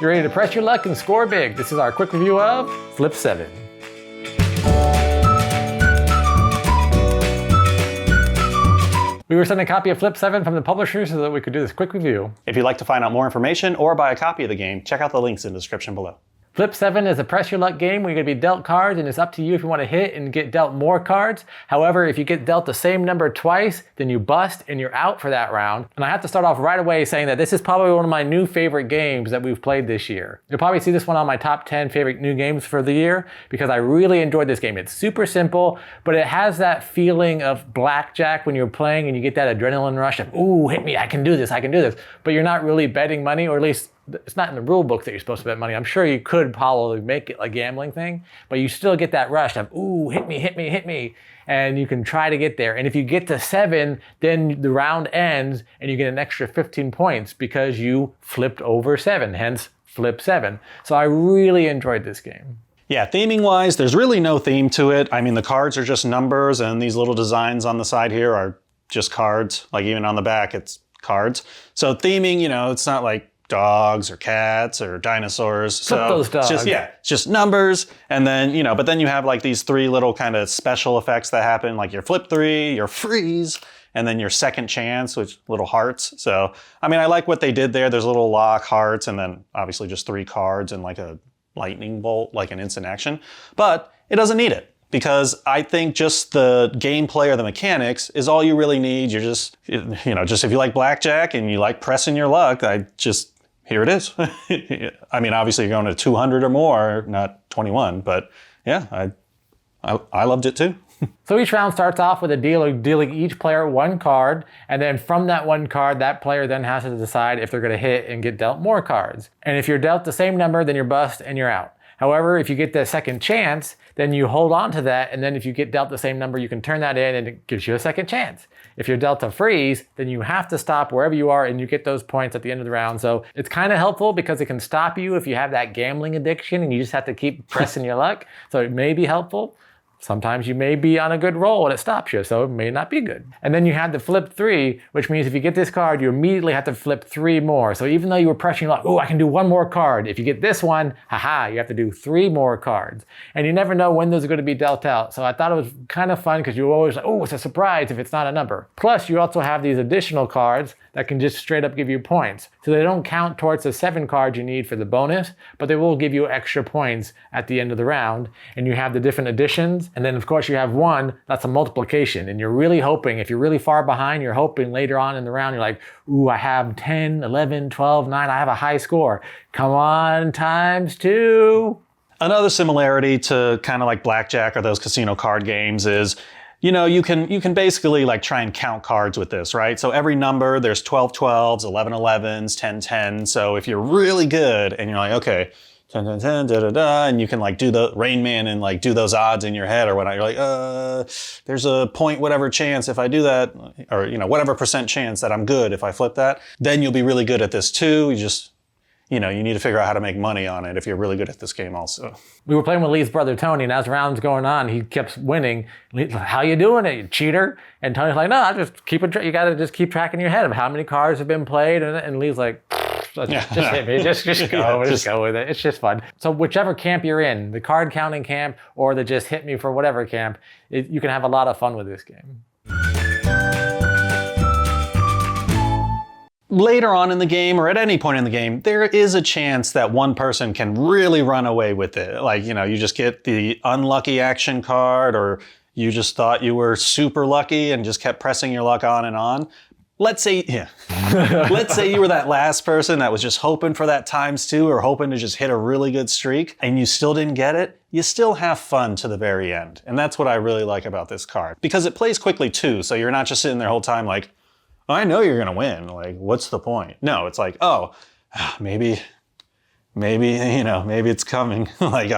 You're ready to press your luck and score big. This is our quick review of Flip 7. We were sent a copy of Flip 7 from the publisher so that we could do this quick review. If you'd like to find out more information or buy a copy of the game, check out the links in the description below. Flip 7 is a press your luck game where you're going to be dealt cards, and it's up to you if you want to hit and get dealt more cards. However, if you get dealt the same number twice, then you bust and you're out for that round. And I have to start off right away saying that this is probably one of my new favorite games that we've played this year. You'll probably see this one on my top 10 favorite new games for the year because I really enjoyed this game. It's super simple, but it has that feeling of blackjack when you're playing and you get that adrenaline rush of, ooh, hit me, I can do this, I can do this. But you're not really betting money, or at least it's not in the rule book that you're supposed to bet money. I'm sure you could probably make it a gambling thing, but you still get that rush of, ooh, hit me, hit me, hit me. And you can try to get there. And if you get to 7, then the round ends and you get an extra 15 points because you flipped over 7, hence Flip 7. So I really enjoyed this game. Yeah, theming wise, there's really no theme to it. I mean, the cards are just numbers and these little designs on the side here are just cards. Like even on the back, it's cards. So theming, it's not like dogs or cats or dinosaurs. Flip those dogs. It's just numbers. And then, but then you have like these 3 little kind of special effects that happen, like your flip 3, your freeze, and then your second chance, which little hearts. So, I mean, I like what they did there. There's little lock hearts and then obviously just 3 cards and like a lightning bolt, like an instant action, but it doesn't need it. Because I think just the gameplay or the mechanics is all you really need. You're just, just if you like blackjack and you like pressing your luck, here it is. I mean, obviously you're going to 200 or more, not 21, but yeah, I loved it too. So each round starts off with a dealer dealing each player 1 card, and then from that 1 card, that player then has to decide if they're going to hit and get dealt more cards. And if you're dealt the same number, then you're bust and you're out. However, if you get the second chance, then you hold on to that, and then if you get dealt the same number, you can turn that in and it gives you a second chance. If you're dealt a freeze, then you have to stop wherever you are and you get those points at the end of the round. So it's kind of helpful because it can stop you if you have that gambling addiction and you just have to keep pressing your luck. So it may be helpful. Sometimes you may be on a good roll and it stops you, so it may not be good. And then you have the flip 3, which means if you get this card, you immediately have to flip 3 more. So even though you were pressing your luck, oh, I can do 1 more card. If you get this one, haha, you have to do 3 more cards. And you never know when those are going to be dealt out. So I thought it was kind of fun because you always like, oh, it's a surprise if it's not a number. Plus, you also have these additional cards that can just straight up give you points. So they don't count towards the 7 cards you need for the bonus, but they will give you extra points at the end of the round. And you have the different additions. And then of course you have 1, that's a multiplication. And you're really hoping, if you're really far behind, you're hoping later on in the round, you're like, ooh, I have 10, 11, 12, 9, I have a high score. Come on, times 2. Another similarity to kind of like blackjack or those casino card games is, you can basically like try and count cards with this, right? So every number, there's 12 12s, 11 11s, 10 10. So if you're really good and you're like, okay, 10 10 10, da da da, and you can like do the Rain Man and like do those odds in your head or whatnot. You're like, there's a point whatever chance if I do that, or whatever percent chance that I'm good if I flip that. Then you'll be really good at this too. You need to figure out how to make money on it if you're really good at this game also. We were playing with Lee's brother Tony, and as rounds going on, he kept winning. Lee's like, how you doing it, you cheater? And Tony's like, no, I just keep it. You got to just keep track in your head of how many cards have been played. And Lee's like, just hit me, just go, just go with it. It's just fun. So whichever camp you're in, the card counting camp or the just hit me for whatever camp, you can have a lot of fun with this game. Later on in the game or at any point in the game, there is a chance that one person can really run away with it. Like, you just get the unlucky action card, or you just thought you were super lucky and just kept pressing your luck on and on. Let's say you were that last person that was just hoping for that ×2 or hoping to just hit a really good streak and you still didn't get it. You still have fun to the very end. And that's what I really like about this card, because it plays quickly too. So you're not just sitting there the whole time like, I know you're going to win. Like, what's the point? No, it's like, oh, maybe it's coming. Like,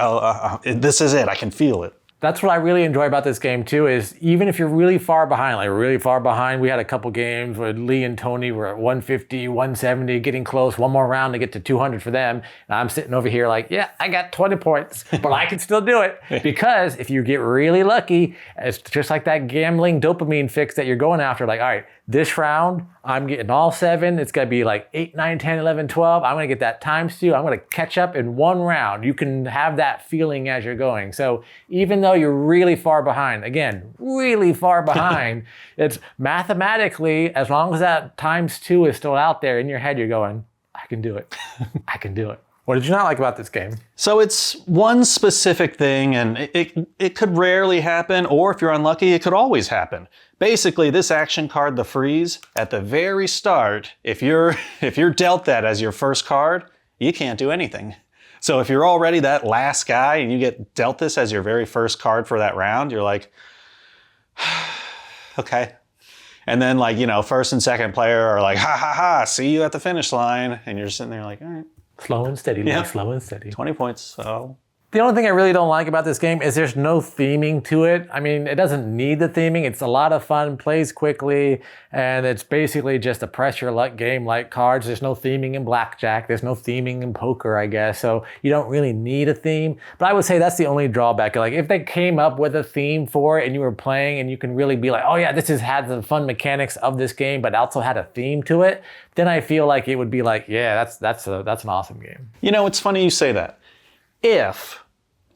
this is it. I can feel it. That's what I really enjoy about this game too, is even if you're really far behind, we had a couple games where Lee and Tony were at 150, 170, getting close, one more round to get to 200 for them. And I'm sitting over here like, yeah, I got 20 points, but I can still do it. Because if you get really lucky, it's just like that gambling dopamine fix that you're going after. Like, all right, this round, I'm getting all 7. It's going to be like 8, 9, 10, 11, 12. I'm going to get that times 2. I'm going to catch up in one round. You can have that feeling as you're going. So even though you're really far behind, again, really far behind, it's mathematically, as long as that times 2 is still out there in your head, you're going, I can do it. I can do it. What did you not like about this game? So it's one specific thing, and it could rarely happen, or if you're unlucky, it could always happen. Basically, this action card, the freeze, at the very start, if you're dealt that as your first card, you can't do anything. So if you're already that last guy and you get dealt this as your very first card for that round, you're like, okay. And then like, first and second player are like, ha ha ha, see you at the finish line. And you're sitting there like, all right. Slow and steady, yeah. Like slow and steady. 20 points, so. The only thing I really don't like about this game is there's no theming to it. I mean, it doesn't need the theming. It's a lot of fun, plays quickly, and it's basically just a press your luck game like cards. There's no theming in blackjack. There's no theming in poker, I guess. So you don't really need a theme. But I would say that's the only drawback. Like if they came up with a theme for it and you were playing and you can really be like, oh yeah, this has had the fun mechanics of this game, but also had a theme to it, then I feel like it would be like, yeah, that's an awesome game. It's funny you say that. If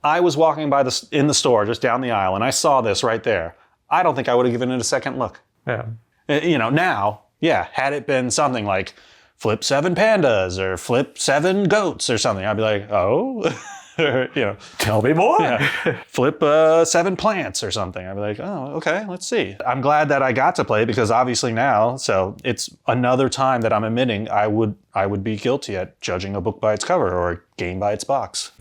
I was walking by in the store just down the aisle and I saw this right there, I don't think I would have given it a second look. Yeah. Now, yeah, had it been something like flip 7 pandas or flip 7 goats or something, I'd be like, oh, Tell me more. Yeah. Flip 7 plants or something. I'd be like, oh, okay, let's see. I'm glad that I got to play because obviously now, so it's another time that I'm admitting I would be guilty at judging a book by its cover or a game by its box.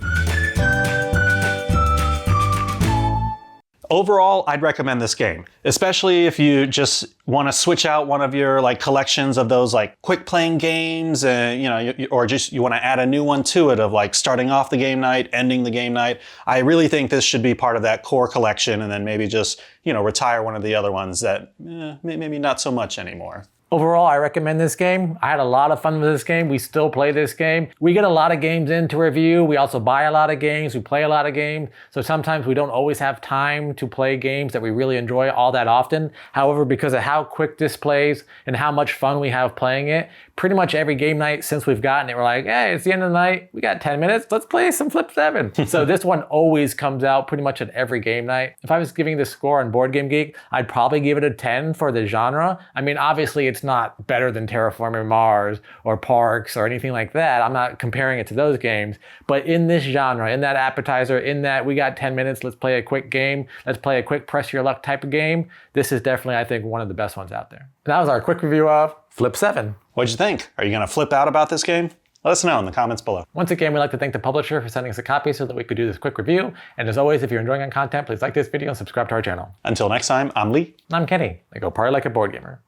Overall, I'd recommend this game, especially if you just want to switch out one of your collections of those quick playing games, and or just you want to add a new one to it of starting off the game night, ending the game night. I really think this should be part of that core collection, and then maybe just retire one of the other ones that maybe not so much anymore. Overall, I recommend this game. I had a lot of fun with this game. We still play this game. We get a lot of games in to review. We also buy a lot of games. We play a lot of games. So sometimes we don't always have time to play games that we really enjoy all that often. However, because of how quick this plays and how much fun we have playing it, pretty much every game night since we've gotten it, we're like, hey, it's the end of the night. We got 10 minutes. Let's play some Flip 7. So this one always comes out pretty much at every game night. If I was giving this score on Board Game Geek, I'd probably give it a 10 for the genre. I mean, obviously it's not better than Terraforming Mars or Parks or anything like that. I'm not comparing it to those games. But in this genre, in that appetizer, in that we got 10 minutes, let's play a quick game, let's play a quick press your luck type of game, this is definitely, I think, one of the best ones out there. That was our quick review of Flip 7. What'd you think? Are you going to flip out about this game? Let us know in the comments below. Once again, we'd like to thank the publisher for sending us a copy so that we could do this quick review. And as always, if you're enjoying our content, please like this video and subscribe to our channel. Until next time, I'm Lee. And I'm Kenny. I go party like a board gamer.